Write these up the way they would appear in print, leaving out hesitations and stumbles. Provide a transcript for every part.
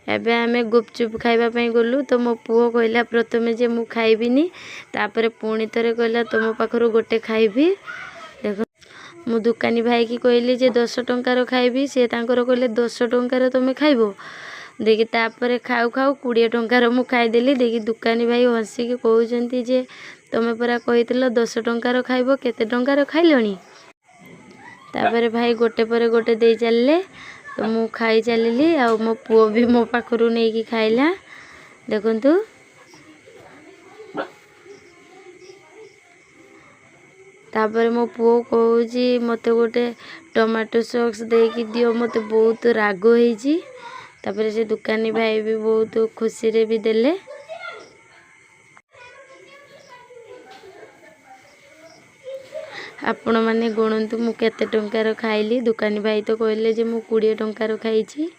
एबे आमे गुपचुप खाइबा पई गलु तो मो पुओ कहला प्रथमे जे मु खाइबिनी तापरे पुणी थरे कहला तुम पाखरु गोटे खाइबी। देखो मु दुकानी भाई की कहली जे 10 टंकार खाइबी से तांकर कहले 10 टंकार तुम खाइबो देखि तापरे खाऊ खाऊ 20 टंकार मु खाइदेली। देखि दुकानी भाई हसी के कहउचंती जे तुम परा कहितलो 10 टंकार खाइबो केते टंकार खाइलणी। तापरे भाई गोटे परे गोटे दे चलले तो मु खाई चलिली आ मो पुओ भी मो पाखरु नहीं की खाइला। देखंतु तापर मो पुओ कहूची मते गोटे टमाटो सॉस दे की दियो मते बहुत राग होईची। तापर से दुकानी भाई भी बहुत खुशी रे भी देले। आपण माने गुणंतु मु केते टंकार खाइली। दुकानी भाई तो कहले जे मु 20 टंकार खाइची।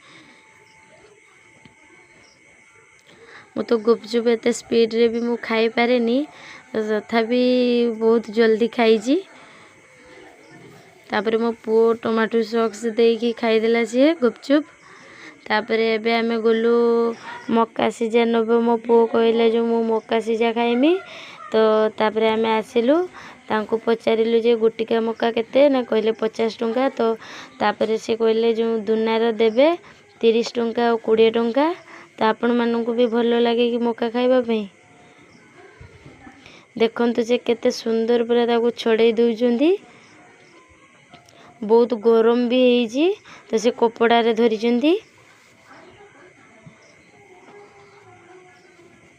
मु तो गुपचुप एते स्पीड रे भी मु खाई पारेनी तथापि बहुत जल्दी खाइची। तापर मो पुओ टमाटो सॉस देकी खाइदेला से गुपचुप। तापर एबे आमे गलु मक्का सिजा नबो मो पुओ कहले जे मु मक्का सिजा खाइमी। तो तापर आमे आसिलु तांको पचारिलु जे गुटिका मक्का केते ना कहले 50 टंका। तो तापर से कहले जो दुनार देबे 30 टंका और 20 टंका। तो आपण माननकु भी भलो लागे कि मक्का खाइबा पई। देखंतु जे केते सुंदर पुरा ताको छड़े दउचंदी बहुत गरम भी ହେଇची तो से कपड़ा रे धरिचंदी।